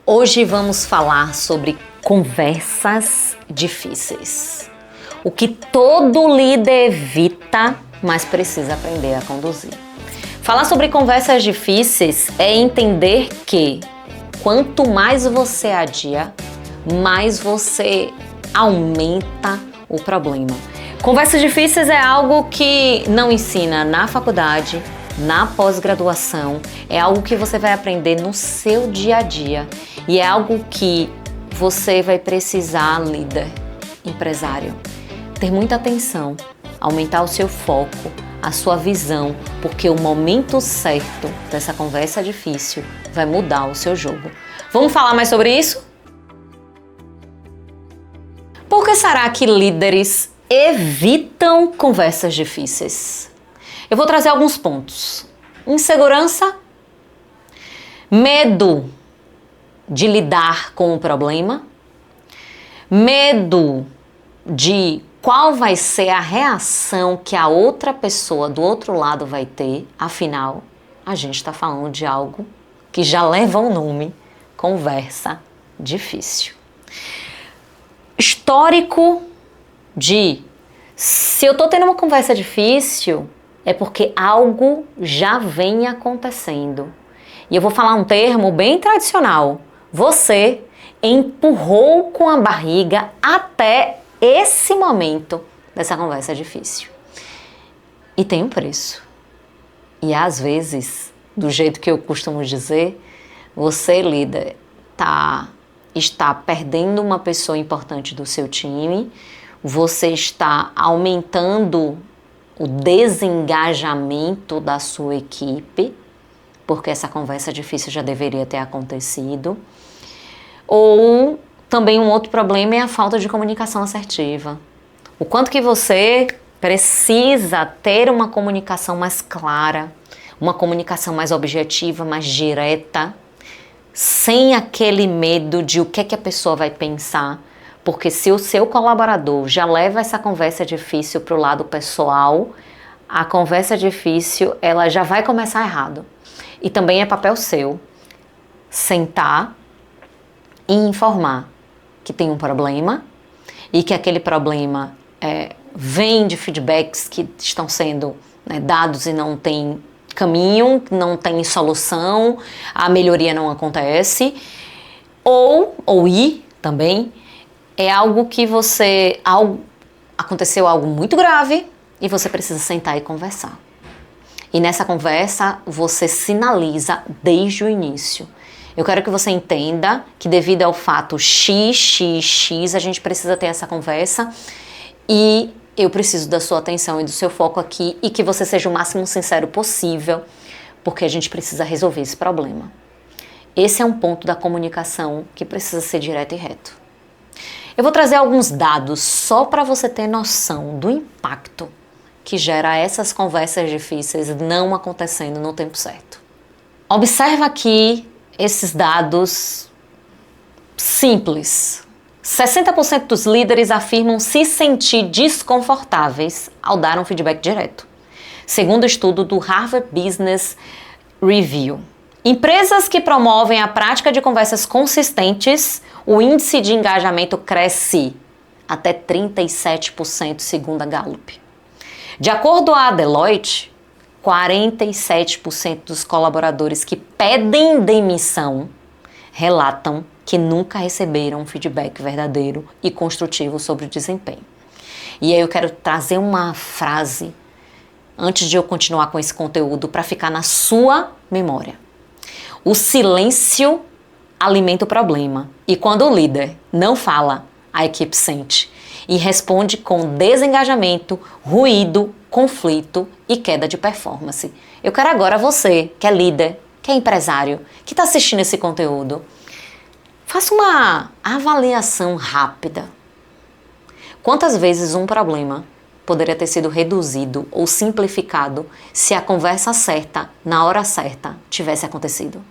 Hoje vamos falar sobre conversas difíceis. O que todo líder evita, mas precisa aprender a conduzir. Falar sobre conversas difíceis é entender que quanto mais você adia, mais você aumenta o problema. Conversas difíceis é algo que não ensina na faculdade, na pós-graduação, é algo que você vai aprender no seu dia a dia e é algo que você vai precisar, líder, empresário, ter muita atenção, aumentar o seu foco, a sua visão, porque o momento certo dessa conversa difícil vai mudar o seu jogo. Vamos falar mais sobre isso? Por que será que líderes evitam conversas difíceis? Eu vou trazer alguns pontos. Insegurança, medo de lidar com o problema, medo de qual vai ser a reação que a outra pessoa do outro lado vai ter. Afinal, a gente está falando de algo que já leva o nome, conversa difícil. Histórico de se eu estou tendo uma conversa difícil, é porque algo já vem acontecendo. E eu vou falar um termo bem tradicional. Você empurrou com a barriga até esse momento dessa conversa difícil. E tem um preço. E às vezes, do jeito que eu costumo dizer, você, líder, está perdendo uma pessoa importante do seu time, você está aumentando o desengajamento da sua equipe, porque essa conversa difícil já deveria ter acontecido. Ou também um outro problema é a falta de comunicação assertiva. O quanto que você precisa ter uma comunicação mais clara, uma comunicação mais objetiva, mais direta, sem aquele medo de o que é que a pessoa vai pensar. Porque se o seu colaborador já leva essa conversa difícil para o lado pessoal, a conversa difícil ela já vai começar errado. E também é papel seu sentar e informar que tem um problema e que aquele problema vem de feedbacks que estão sendo dados e não tem caminho, não tem solução, a melhoria não acontece. Ou também é algo que aconteceu algo muito grave e você precisa sentar e conversar. E nessa conversa você sinaliza desde o início. Eu quero que você entenda que devido ao fato X, a gente precisa ter essa conversa e eu preciso da sua atenção e do seu foco aqui e que você seja o máximo sincero possível, porque a gente precisa resolver esse problema. Esse é um ponto da comunicação que precisa ser direto e reto. Eu vou trazer alguns dados só para você ter noção do impacto que gera essas conversas difíceis não acontecendo no tempo certo. Observa aqui esses dados simples. 60% dos líderes afirmam se sentir desconfortáveis ao dar um feedback direto, segundo o estudo do Harvard Business Review. Empresas que promovem a prática de conversas consistentes, o índice de engajamento cresce até 37%, segundo a Gallup. De acordo com a Deloitte, 47% dos colaboradores que pedem demissão relatam que nunca receberam um feedback verdadeiro e construtivo sobre o desempenho. E aí eu quero trazer uma frase, antes de eu continuar com esse conteúdo, para ficar na sua memória. O silêncio alimenta o problema. E quando o líder não fala, a equipe sente. E responde com desengajamento, ruído, conflito e queda de performance. Eu quero agora você, que é líder, que é empresário, que está assistindo esse conteúdo, faça uma avaliação rápida. Quantas vezes um problema poderia ter sido reduzido ou simplificado se a conversa certa, na hora certa, tivesse acontecido?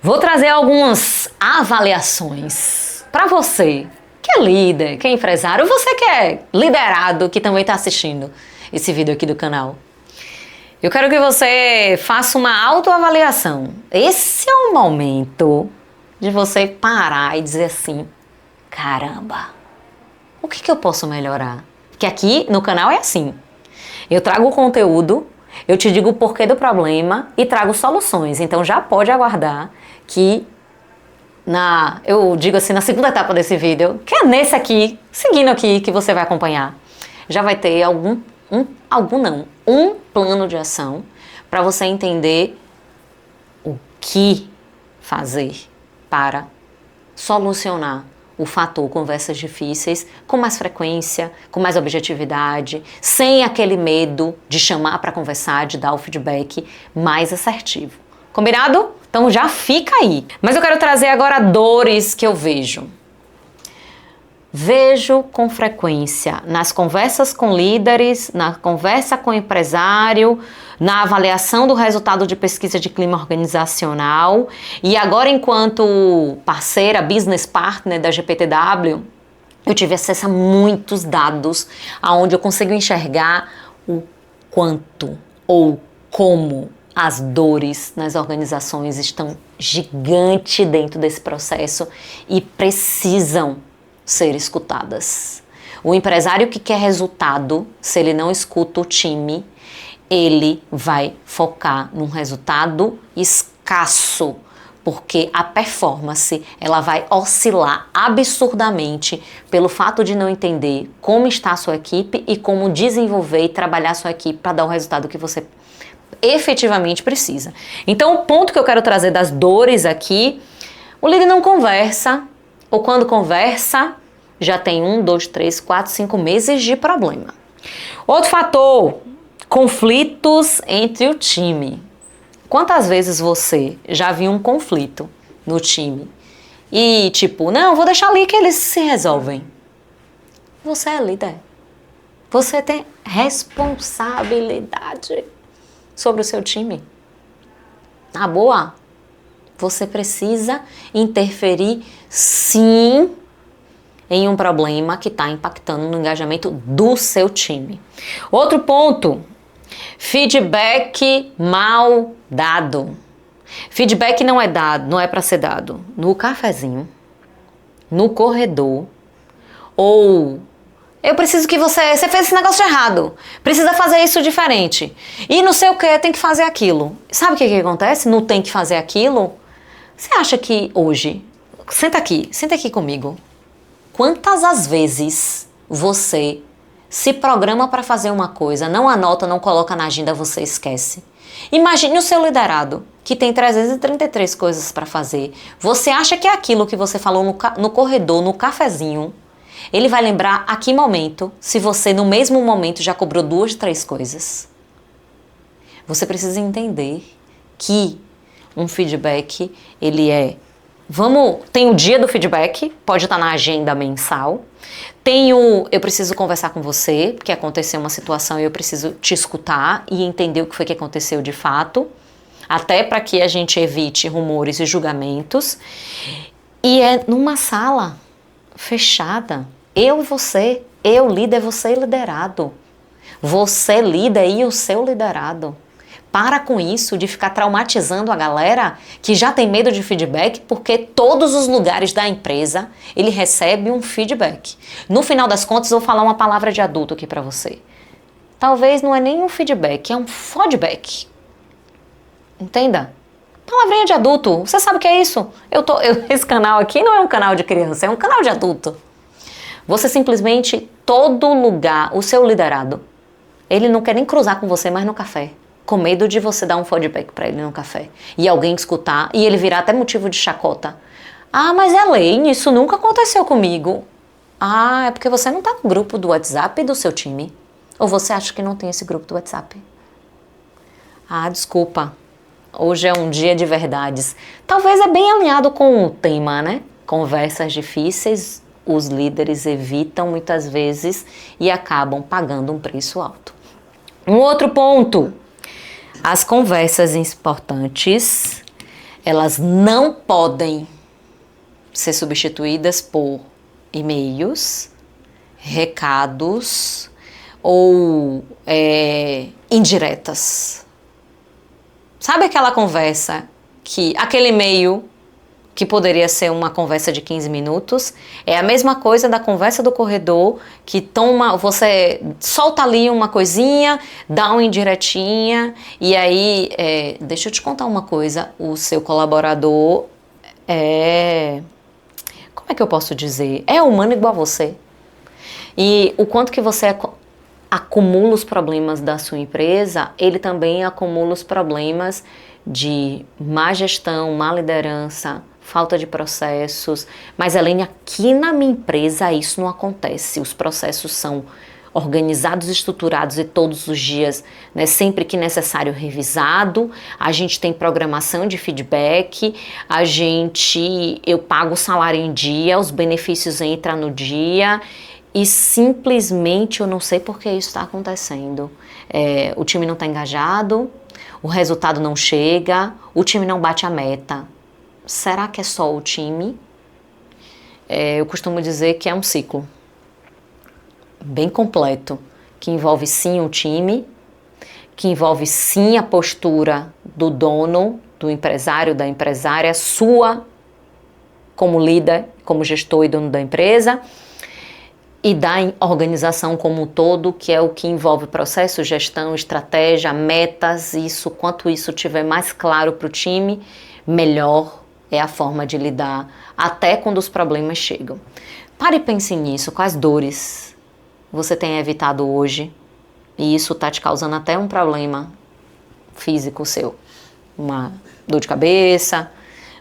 Vou trazer algumas avaliações para você, que é líder, que é empresário, você que é liderado, que também está assistindo esse vídeo aqui do canal. Eu quero que você faça uma autoavaliação. Esse é o momento de você parar e dizer assim, caramba, o que eu posso melhorar? Porque aqui no canal é assim, eu trago o conteúdo, eu te digo o porquê do problema e trago soluções, então já pode aguardar que eu digo assim, na segunda etapa desse vídeo, que é nesse aqui, seguindo aqui, que você vai acompanhar, já vai ter um plano de ação para você entender o que fazer para solucionar o fator conversas difíceis com mais frequência, com mais objetividade, sem aquele medo de chamar para conversar, de dar o feedback mais assertivo. Combinado? Então já fica aí. Mas eu quero trazer agora dores que eu vejo. Vejo com frequência nas conversas com líderes, na conversa com o empresário, na avaliação do resultado de pesquisa de clima organizacional e agora enquanto parceira, business partner da GPTW, eu tive acesso a muitos dados onde eu consigo enxergar o quanto ou como as dores nas organizações estão gigante dentro desse processo e precisam ser escutadas. O empresário que quer resultado, se ele não escuta o time, ele vai focar num resultado escasso, porque a performance ela vai oscilar absurdamente pelo fato de não entender como está a sua equipe e como desenvolver e trabalhar a sua equipe para dar o resultado que você efetivamente precisa. Então, o ponto que eu quero trazer das dores aqui, o líder não conversa, ou quando conversa, já tem 1, 2, 3, 4, 5 meses de problema. Outro fator, conflitos entre o time. Quantas vezes você já viu um conflito no time e tipo, não, vou deixar ali que eles se resolvem. Você é líder. Você tem responsabilidade sobre o seu time. Na boa, você precisa interferir sim em um problema que está impactando no engajamento do seu time. Outro ponto, feedback mal dado. Feedback não é dado, não é para ser dado no cafezinho, no corredor, ou eu preciso que você fez esse negócio errado, precisa fazer isso diferente. E não sei o que, tem que fazer aquilo. Sabe o que acontece? Não tem que fazer aquilo. Você acha que hoje, senta aqui comigo. Quantas as vezes você se programa para fazer uma coisa, não anota, não coloca na agenda, você esquece? Imagine o seu liderado, que tem 333 coisas para fazer. Você acha que é aquilo que você falou no corredor, no cafezinho, ele vai lembrar a que momento, se você no mesmo momento já cobrou 2, 3 coisas? Você precisa entender que um feedback, ele é... tem o dia do feedback, pode estar na agenda mensal. Eu preciso conversar com você, porque aconteceu uma situação e eu preciso te escutar e entender o que foi que aconteceu de fato, até para que a gente evite rumores e julgamentos. E é numa sala fechada, eu e você, eu líder, você liderado. Você líder e o seu liderado. Para com isso de ficar traumatizando a galera que já tem medo de feedback, porque todos os lugares da empresa ele recebe um feedback. No final das contas, eu vou falar uma palavra de adulto aqui para você. Talvez não é nem um feedback, é um feedback. Entenda? Palavrinha de adulto. Você sabe o que é isso? Esse canal aqui não é um canal de criança, é um canal de adulto. Você simplesmente, todo lugar, o seu liderado, ele não quer nem cruzar com você mais no café, com medo de você dar um feedback para ele no café e alguém escutar e ele virar até motivo de chacota. Ah, mas Elaine, isso nunca aconteceu comigo. Ah, é porque você não tá no grupo do WhatsApp do seu time. Ou você acha que não tem esse grupo do WhatsApp? Ah, desculpa. Hoje é um dia de verdades. Talvez é bem alinhado com o tema, né? Conversas difíceis, os líderes evitam muitas vezes e acabam pagando um preço alto. Um outro ponto. As conversas importantes, elas não podem ser substituídas por e-mails, recados ou indiretas. Sabe aquela conversa aquele e-mail que poderia ser uma conversa de 15 minutos. É a mesma coisa da conversa do corredor, que você solta ali uma coisinha, dá uma indiretinha, e aí, deixa eu te contar uma coisa, o seu colaborador como é que eu posso dizer? É humano igual a você. E o quanto que você acumula os problemas da sua empresa, ele também acumula os problemas de má gestão, má liderança, falta de processos. Mas, Elaine, aqui na minha empresa isso não acontece. Os processos são organizados, estruturados e todos os dias, né, sempre que necessário, revisado. A gente tem programação de feedback, eu pago o salário em dia, os benefícios entram no dia e simplesmente eu não sei por que isso está acontecendo. O time não está engajado, o resultado não chega, o time não bate a meta. Será que é só o time? Eu costumo dizer que é um ciclo bem completo, que envolve sim o time, que envolve sim a postura do dono, do empresário, da empresária, sua como líder, como gestor e dono da empresa, e da organização como um todo, que é o que envolve processo, gestão, estratégia, metas. Quanto isso tiver mais claro para o time, melhor é a forma de lidar, até quando os problemas chegam. Pare e pense nisso, quais dores você tem evitado hoje, e isso está te causando até um problema físico seu. Uma dor de cabeça,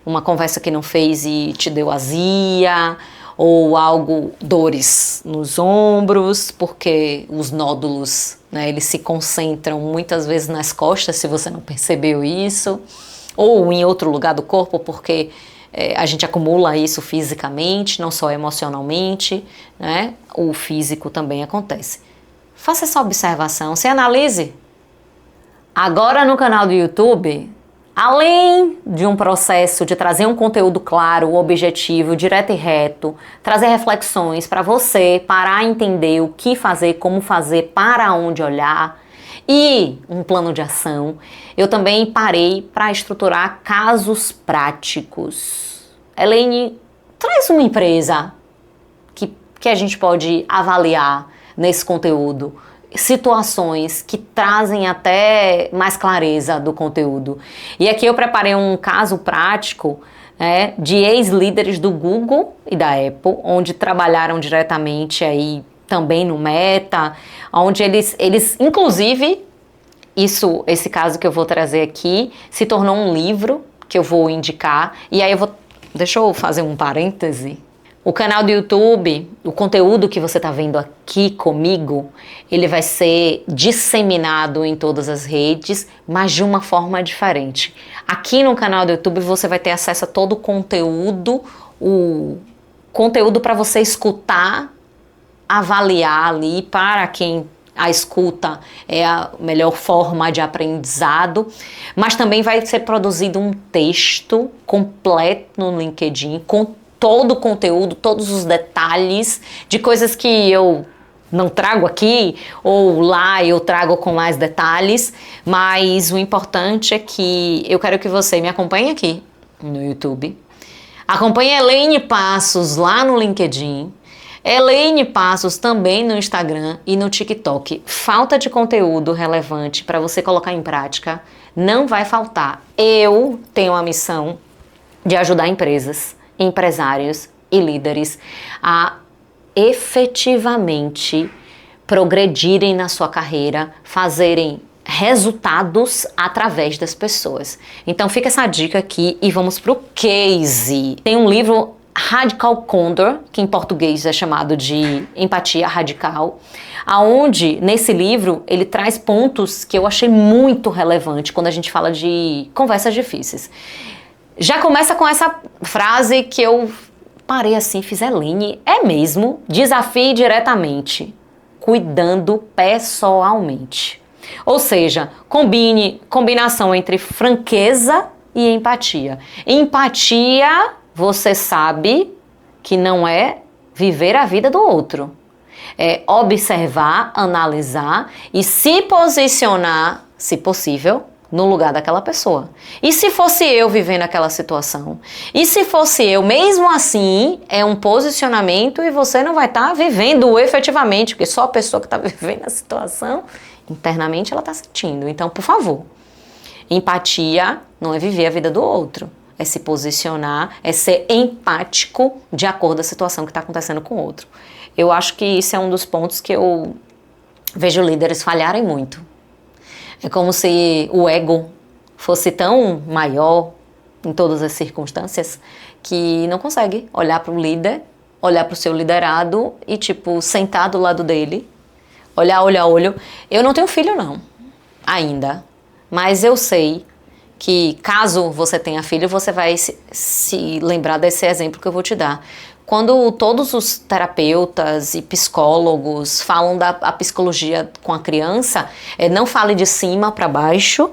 uma conversa que não fez e te deu azia, ou dores nos ombros, porque os nódulos, né, eles se concentram muitas vezes nas costas, se você não percebeu isso, ou em outro lugar do corpo, porque a gente acumula isso fisicamente, não só emocionalmente, né? O físico também acontece. Faça essa observação, se analise. Agora no canal do YouTube, além de um processo de trazer um conteúdo claro, objetivo, direto e reto, trazer reflexões para você parar a entender o que fazer, como fazer, para onde olhar, e um plano de ação, eu também parei para estruturar casos práticos. Elaine, traz uma empresa que a gente pode avaliar nesse conteúdo, situações que trazem até mais clareza do conteúdo. E aqui eu preparei um caso prático, né, de ex-líderes do Google e da Apple, onde trabalharam diretamente aí também no Meta, onde eles inclusive, esse caso que eu vou trazer aqui, se tornou um livro que eu vou indicar, e aí deixa eu fazer um parêntese. O canal do YouTube, o conteúdo que você está vendo aqui comigo, ele vai ser disseminado em todas as redes, mas de uma forma diferente. Aqui no canal do YouTube você vai ter acesso a todo o conteúdo para você escutar, avaliar ali, para quem a escuta é a melhor forma de aprendizado, mas também vai ser produzido um texto completo no LinkedIn, com todo o conteúdo, todos os detalhes de coisas que eu não trago aqui, ou lá eu trago com mais detalhes, mas o importante é que eu quero que você me acompanhe aqui no YouTube, acompanhe a Elaine Passos lá no LinkedIn, Elaine Passos também no Instagram e no TikTok. Falta de conteúdo relevante para você colocar em prática não vai faltar. Eu tenho a missão de ajudar empresas, empresários e líderes a efetivamente progredirem na sua carreira, fazerem resultados através das pessoas. Então fica essa dica aqui e vamos pro case. Tem um livro, Radical Candor, que em português é chamado de Empatia Radical, aonde nesse livro ele traz pontos que eu achei muito relevante quando a gente fala de conversas difíceis. Já começa com essa frase que eu parei assim, fiz Elaine, é mesmo? Desafie diretamente, cuidando pessoalmente. Ou seja, combinação entre franqueza e empatia. Empatia, você sabe que não é viver a vida do outro. É observar, analisar e se posicionar, se possível, no lugar daquela pessoa. E se fosse eu vivendo aquela situação? E se fosse eu, mesmo assim, é um posicionamento e você não vai estar vivendo efetivamente, porque só a pessoa que está vivendo a situação, internamente ela está sentindo. Então, por favor, empatia não é viver a vida do outro, é se posicionar, é ser empático de acordo com a situação que está acontecendo com o outro. Eu acho que isso é um dos pontos que eu vejo líderes falharem muito. É como se o ego fosse tão maior em todas as circunstâncias que não consegue olhar para o líder, olhar para o seu liderado e, tipo, sentar do lado dele, olhar olho a olho. Eu não tenho filho, não, ainda. Mas eu sei que, caso você tenha filho, você vai se lembrar desse exemplo que eu vou te dar. Quando todos os terapeutas e psicólogos falam da psicologia com a criança, não fale de cima para baixo,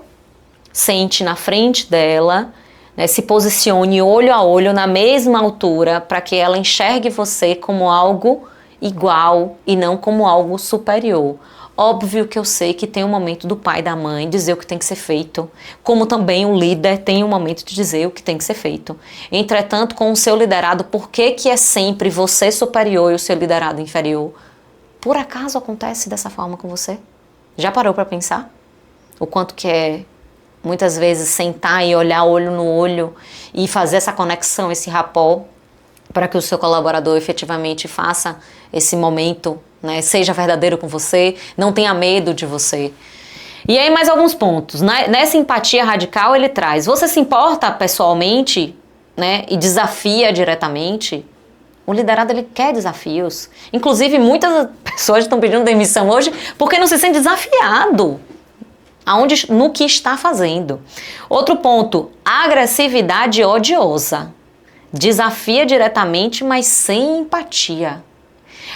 sente na frente dela, né, se posicione olho a olho na mesma altura para que ela enxergue você como algo igual e não como algo superior. Óbvio que eu sei que tem um momento do pai e da mãe dizer o que tem que ser feito, como também o líder tem um momento de dizer o que tem que ser feito. Entretanto, com o seu liderado, por que é sempre você superior e o seu liderado inferior? Por acaso acontece dessa forma com você? Já parou para pensar? O quanto que é, muitas vezes, sentar e olhar olho no olho e fazer essa conexão, esse rapport, para que o seu colaborador efetivamente faça esse momento, né, seja verdadeiro com você, não tenha medo de você. E aí mais alguns pontos. Nessa empatia radical ele traz, você se importa pessoalmente, né, e desafia diretamente? O liderado, ele quer desafios. Inclusive, muitas pessoas estão pedindo demissão hoje porque não se sente desafiado no que está fazendo. Outro ponto, agressividade odiosa. Desafia diretamente, mas sem empatia.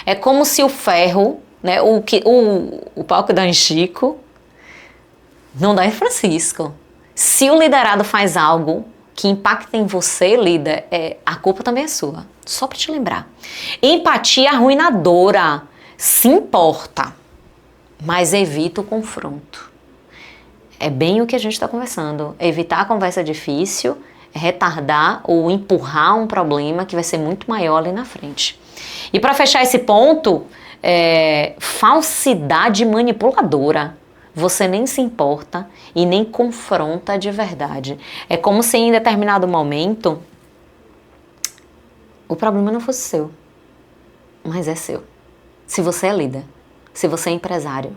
É como se o ferro, né, o pau que dá em Chico, não dá em Francisco. Se o liderado faz algo que impacta em você, líder, a culpa também é sua. Só para te lembrar. Empatia arruinadora. Se importa, mas evita o confronto. É bem o que a gente está conversando. Evitar a conversa difícil, retardar ou empurrar um problema que vai ser muito maior ali na frente. E para fechar esse ponto, falsidade manipuladora. Você nem se importa e nem confronta de verdade. É como se em determinado momento o problema não fosse seu, mas é seu. Se você é líder, se você é empresário,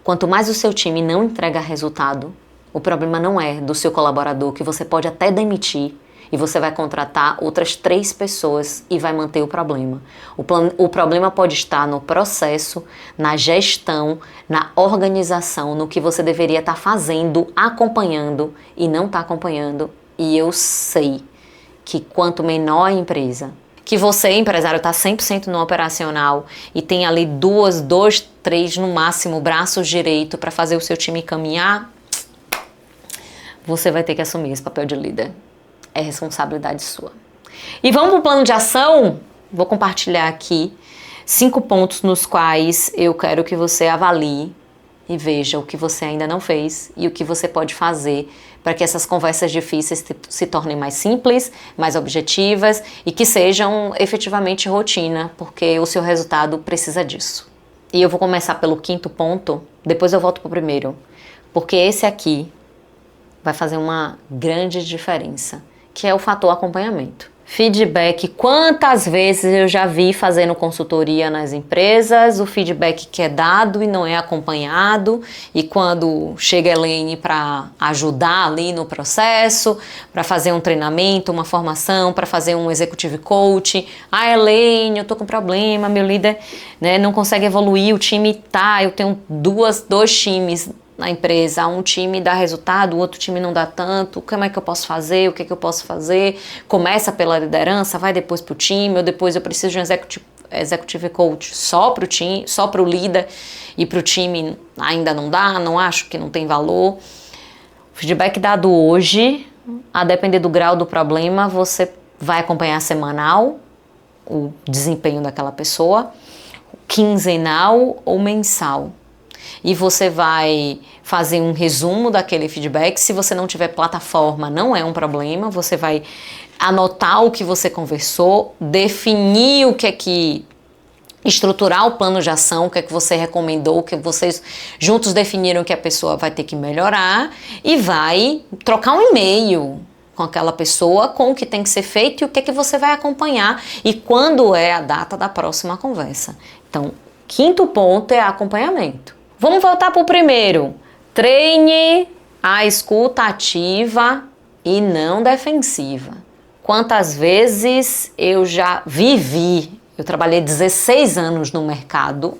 quanto mais o seu time não entrega resultado, o problema não é do seu colaborador, que você pode até demitir e você vai contratar outras 3 pessoas e vai manter o problema. O problema pode estar no processo, na gestão, na organização, no que você deveria estar fazendo, acompanhando e não está acompanhando. E eu sei que quanto menor a empresa, que você, empresário, está 100% no operacional e tem ali 2, 3 no máximo braços direito para fazer o seu time caminhar, você vai ter que assumir esse papel de líder. É responsabilidade sua. E vamos para o plano de ação? Vou compartilhar aqui 5 pontos nos quais eu quero que você avalie e veja o que você ainda não fez e o que você pode fazer para que essas conversas difíceis se tornem mais simples, mais objetivas e que sejam efetivamente rotina, porque o seu resultado precisa disso. E eu vou começar pelo 5º ponto, depois eu volto para o primeiro, porque esse aqui vai fazer uma grande diferença, que é o fator acompanhamento. Feedback, quantas vezes eu já vi fazendo consultoria nas empresas, o feedback que é dado e não é acompanhado, e quando chega a Elaine para ajudar ali no processo, para fazer um treinamento, uma formação, para fazer um executive coach, Elaine, eu tô com problema, meu líder, né, não consegue evoluir, o time eu tenho dois times na empresa, um time dá resultado, o outro time não dá tanto, como é que eu posso fazer, o que é que eu posso fazer, começa pela liderança, vai depois pro time, ou depois eu preciso de um executive coach só pro time, só pro líder, e pro time ainda não dá, não acho que não tem valor. O feedback dado hoje, a depender do grau do problema, você vai acompanhar semanal, o desempenho daquela pessoa, quinzenal ou mensal. e você vai fazer um resumo daquele feedback. Se você não tiver plataforma, não é um problema, você vai anotar o que você conversou, definir o que é que estruturar o plano de ação, o que é que você recomendou, o que vocês juntos definiram que a pessoa vai ter que melhorar e vai trocar um e-mail com aquela pessoa com o que tem que ser feito e o que é que você vai acompanhar e quando é a data da próxima conversa. Então, quinto ponto é acompanhamento. Vamos voltar para o primeiro. Treine a escuta ativa e não defensiva. Quantas vezes eu já eu trabalhei 16 anos no mercado,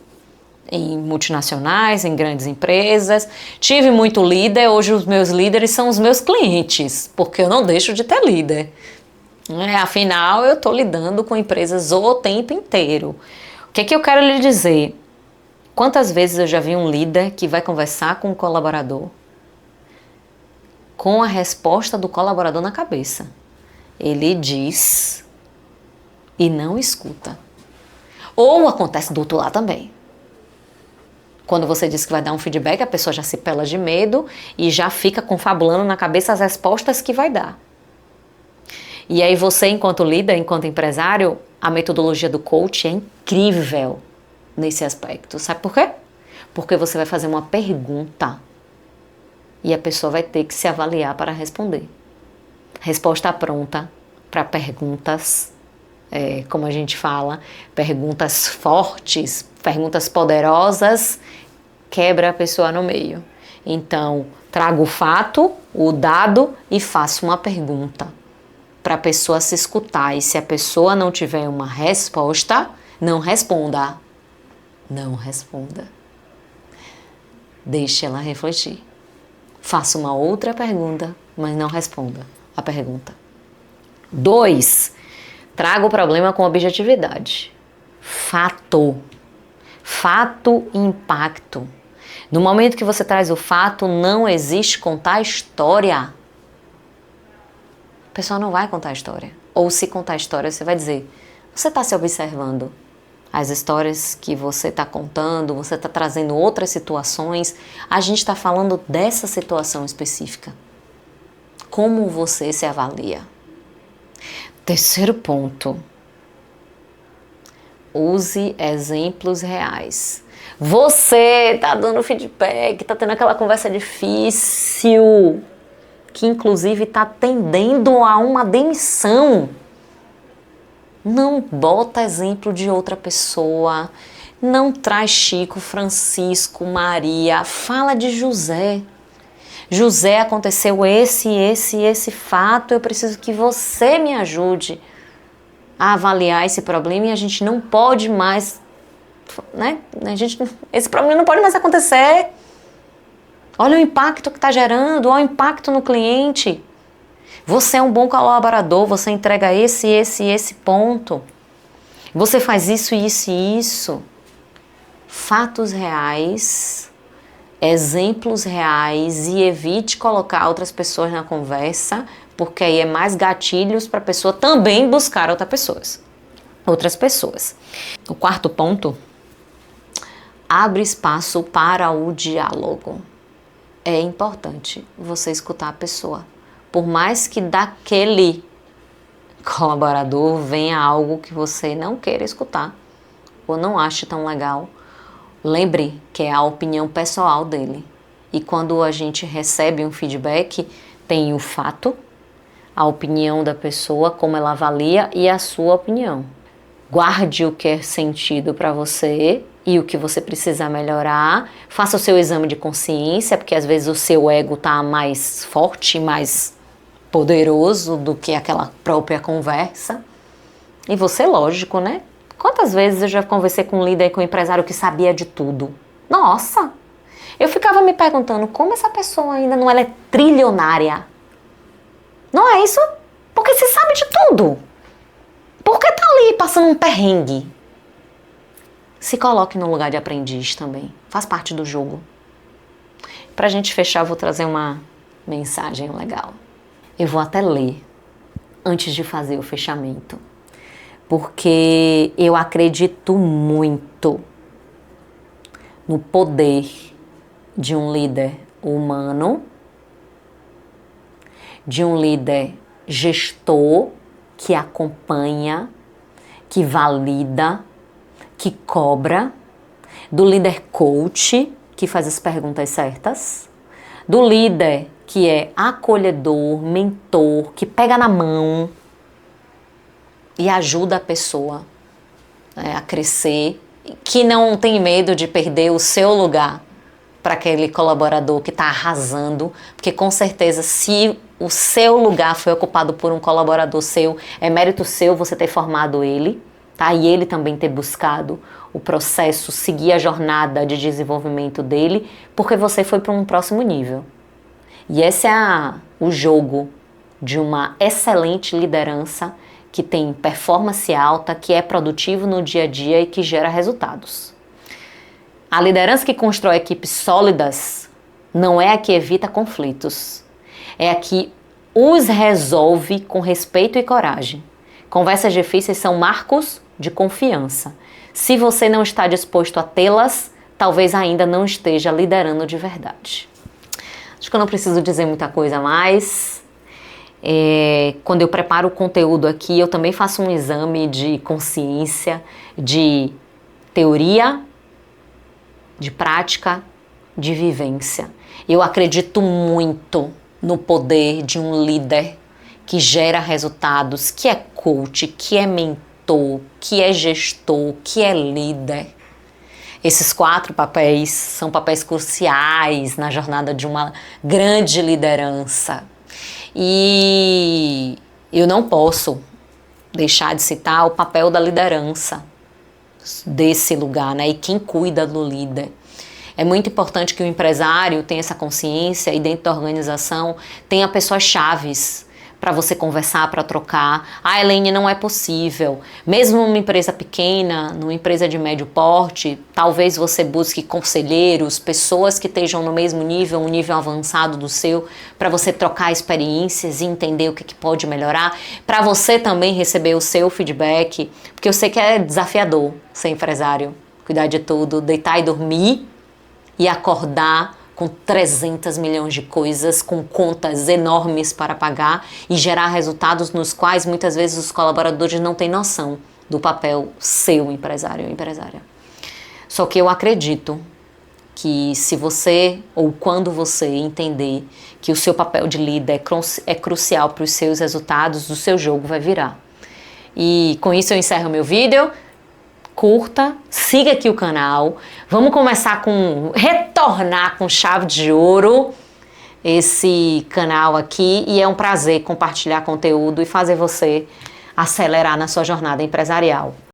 em multinacionais, em grandes empresas, tive muito líder, hoje os meus líderes são os meus clientes, porque eu não deixo de ter líder. Afinal, eu estou lidando com empresas o tempo inteiro. O que é que eu quero lhe dizer? Quantas vezes eu já vi um líder que vai conversar com um colaborador com a resposta do colaborador na cabeça? Ele diz e não escuta. Ou acontece do outro lado também. Quando você diz que vai dar um feedback, a pessoa já se pela de medo e já fica confabulando na cabeça as respostas que vai dar. E aí você, enquanto líder, enquanto empresário, a metodologia do coach é incrível nesse aspecto. Sabe por quê? Porque você vai fazer uma pergunta e a pessoa vai ter que se avaliar para responder. Resposta pronta para perguntas, como a gente fala, perguntas fortes, perguntas poderosas, quebra a pessoa no meio. Então, trago o fato, o dado e faço uma pergunta para a pessoa se escutar. E se a pessoa não tiver uma resposta, não responda. Não responda. Deixe ela refletir. Faça uma outra pergunta, mas não responda a pergunta. 2. Traga o problema com objetividade. Fato. Fato e impacto. No momento que você traz o fato, não existe contar a história. A pessoa não vai contar a história. Ou se contar a história, você vai dizer, você está se observando. As histórias que você está contando, você está trazendo outras situações. A gente está falando dessa situação específica. Como você se avalia? Terceiro ponto. Use exemplos reais. Você está dando feedback, está tendo aquela conversa difícil, que inclusive está tendendo a uma demissão. Não bota exemplo de outra pessoa, não traz Chico, Francisco, Maria, fala de José. José, aconteceu esse fato, eu preciso que você me ajude a avaliar esse problema e a gente não pode mais, esse problema não pode mais acontecer. Olha o impacto que está gerando, olha o impacto no cliente. Você é um bom colaborador, você entrega esse ponto. Você faz isso. Fatos reais, exemplos reais e evite colocar outras pessoas na conversa, porque aí é mais gatilhos para a pessoa também buscar outras pessoas. O quarto ponto, abre espaço para o diálogo. É importante você escutar a pessoa. Por mais que daquele colaborador venha algo que você não queira escutar ou não ache tão legal, lembre que é a opinião pessoal dele. E quando a gente recebe um feedback, tem o fato, a opinião da pessoa, como ela avalia e a sua opinião. Guarde o que é sentido para você e o que você precisa melhorar. Faça o seu exame de consciência, porque às vezes o seu ego está mais forte, mais poderoso do que aquela própria conversa. E você, lógico, né? Quantas vezes eu já conversei com um líder e com um empresário que sabia de tudo? Nossa! Eu ficava me perguntando como essa pessoa ainda não é trilionária. Não é isso? Porque você sabe de tudo. Por que tá ali passando um perrengue? Se coloque no lugar de aprendiz também. Faz parte do jogo. Pra gente fechar, eu vou trazer uma mensagem legal. Eu vou até ler antes de fazer o fechamento. Porque eu acredito muito no poder de um líder humano, de um líder gestor que acompanha, que valida, que cobra, do líder coach, que faz as perguntas certas, do líder que é acolhedor, mentor, que pega na mão e ajuda a pessoa, né, a crescer, que não tem medo de perder o seu lugar para aquele colaborador que está arrasando, porque com certeza se o seu lugar foi ocupado por um colaborador seu, é mérito seu você ter formado ele, tá? E ele também ter buscado o processo, seguir a jornada de desenvolvimento dele, porque você foi para um próximo nível. E esse é o jogo de uma excelente liderança que tem performance alta, que é produtivo no dia a dia e que gera resultados. A liderança que constrói equipes sólidas não é a que evita conflitos, é a que os resolve com respeito e coragem. Conversas difíceis são marcos de confiança. Se você não está disposto a tê-las, talvez ainda não esteja liderando de verdade. Acho que eu não preciso dizer muita coisa mais. Quando eu preparo o conteúdo aqui, eu também faço um exame de consciência, de teoria, de prática, de vivência. Eu acredito muito no poder de um líder que gera resultados, que é coach, que é mentor, que é gestor, que é líder. Esses 4 papéis são papéis cruciais na jornada de uma grande liderança. E eu não posso deixar de citar o papel da liderança desse lugar, né? E quem cuida do líder. É muito importante que o empresário tenha essa consciência e dentro da organização tenha pessoas chaves para você conversar, para trocar. Ah, Elaine, não é possível. Mesmo numa empresa pequena, numa empresa de médio porte, talvez você busque conselheiros, pessoas que estejam no mesmo nível, um nível avançado do seu, para você trocar experiências e entender o que pode melhorar, para você também receber o seu feedback, porque eu sei que é desafiador ser empresário, cuidar de tudo, deitar e dormir e acordar com 300 milhões de coisas, com contas enormes para pagar e gerar resultados nos quais muitas vezes os colaboradores não têm noção do papel seu empresário ou empresária. Só que eu acredito que se você ou quando você entender que o seu papel de líder é crucial para os seus resultados, o seu jogo vai virar. E com isso eu encerro meu vídeo. Curta, siga aqui o canal, vamos começar retornar com chave de ouro esse canal aqui e é um prazer compartilhar conteúdo e fazer você acelerar na sua jornada empresarial.